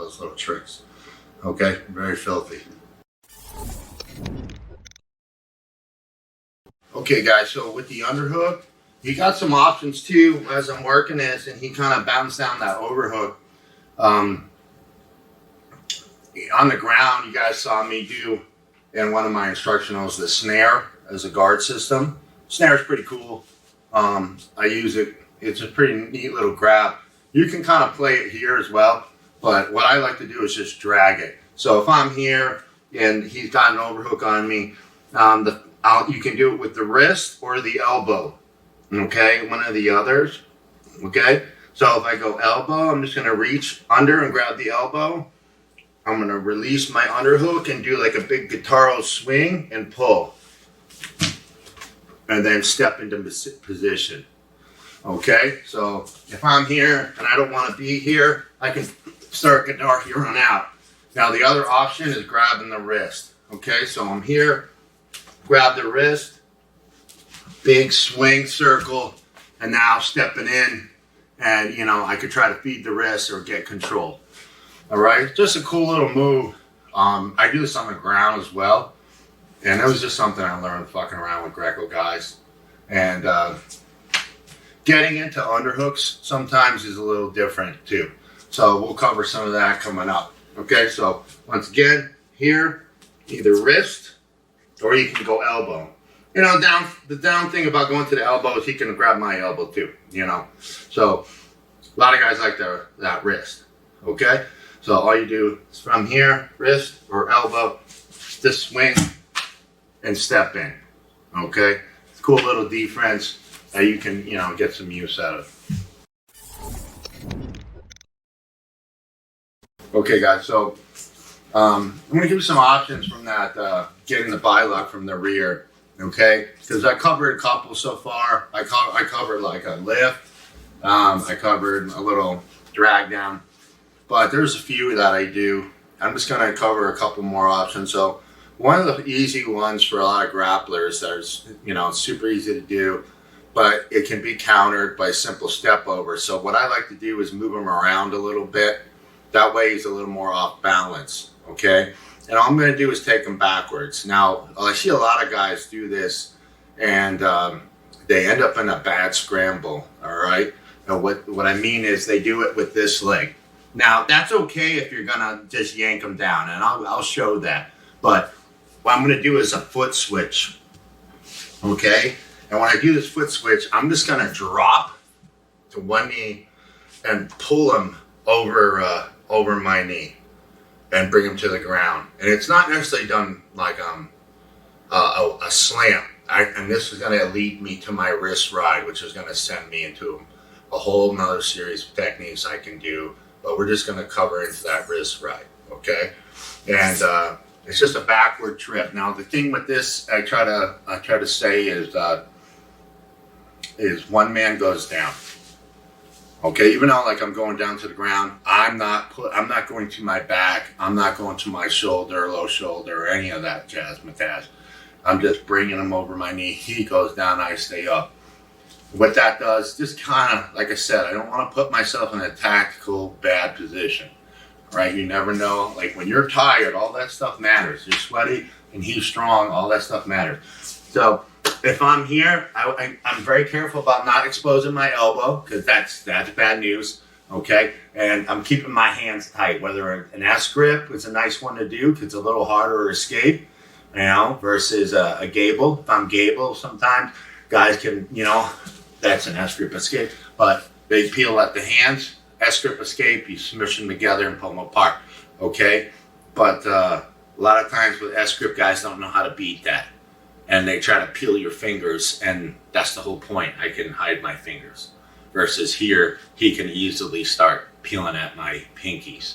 those little tricks. Okay, very filthy. Okay guys, so with the underhook, you got some options too as I'm working this, and he kind of bounced down that overhook. On the ground, you guys saw me do in one of my instructionals the snare as a guard system. Snare is pretty cool. I use it. It's a pretty neat little grab. You can kind of play it here as well, but what I like to do is just drag it. So if I'm here and he's got an overhook on me, you can do it with the wrist or the elbow. Okay, one of the others. Okay, so if I go elbow, I'm just going to reach under and grab the elbow. I'm going to release my underhook and do like a big guitar swing and pull. And then step into position. Okay, so if I'm here and I don't want to be here, I can start guitar here on out. Now the other option is grabbing the wrist. Okay, so I'm here, grab the wrist, big swing circle, and now stepping in, and you know, I could try to feed the wrist or get control. All right, just a cool little move. I do this on the ground as well, and it was just something I learned fucking around with Greco guys. And getting into underhooks sometimes is a little different too. So we'll cover some of that coming up. Okay, so once again, here, either wrist or you can go elbow. You know, the down thing about going to the elbow is he can grab my elbow too, you know. So a lot of guys like that wrist. Okay, so all you do is from here, wrist or elbow, just swing and step in. Okay, it's a cool little defense that you can, you know, get some use out of. Okay guys, so I'm going to give you some options from that, getting the bilock from the rear, okay? Because I covered a couple so far. I covered like a lift, I covered a little drag down, but there's a few that I do. I'm just going to cover a couple more options. So one of the easy ones for a lot of grapplers that is, you know, super easy to do, but it can be countered by simple step over. So what I like to do is move him around a little bit. That way he's a little more off balance, okay? And all I'm going to do is take him backwards. Now, I see a lot of guys do this, and they end up in a bad scramble, all right? And what I mean is they do it with this leg. Now, that's okay if you're going to just yank them down, and I'll show that. But what I'm going to do is a foot switch, okay? And when I do this foot switch, I'm just going to drop to one knee and pull him over my knee and bring him to the ground. And it's not necessarily done like a slam. And this is going to lead me to my wrist ride, which is going to send me into a whole nother series of techniques I can do. But we're just going to cover into that wrist ride, okay? And it's just a backward trip. Now the thing with this, I try to say is one man goes down. Okay, even though like I'm going down to the ground, I'm not going to my back, I'm not going to my shoulder, low shoulder, or any of that jazz matazz. I'm just bringing him over my knee. He goes down, I stay up. What that does, just kind of, like I said, I don't want to put myself in a tactical bad position, right? You never know. Like when you're tired, all that stuff matters. You're sweaty and he's strong, all that stuff matters. So if I'm here, I'm very careful about not exposing my elbow, because that's bad news, okay? And I'm keeping my hands tight, whether an S grip is a nice one to do because it's a little harder to escape, you know, versus a gable. If I'm gable, sometimes guys can, you know, that's an S grip escape, but they peel at the hands, S grip escape, you smush them together and pull them apart, okay? But a lot of times with S grip, guys don't know how to beat that. And they try to peel your fingers, and that's the whole point. I can hide my fingers. Versus here, he can easily start peeling at my pinkies,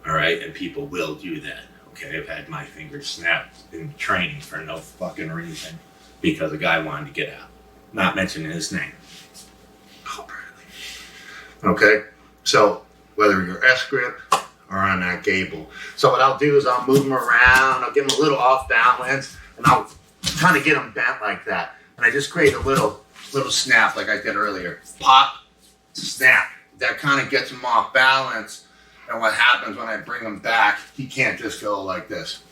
all right? And people will do that, okay? I've had my fingers snapped in training for no fucking reason because a guy wanted to get out. Not mentioning his name. Okay, so whether you're S grip or on that gable. So what I'll do is I'll move him around, I'll give him a little off balance, and I'll kind of get them bent like that, and I just create a little snap like I did earlier. Pop, snap. That kind of gets them off balance, And what happens when I bring him back, he can't just go like this.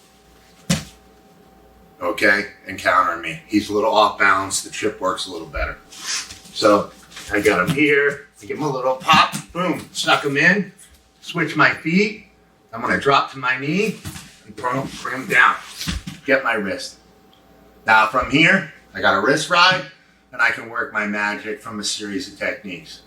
Okay, and counter me. He's a little off balance. The chip works a little better. So I got him here. I give him a little pop. Boom. Suck him in. Switch my feet. I'm going to drop to my knee and bring him down. Get my wrist. Now from here, I got a wrist ride, and I can work my magic from a series of techniques.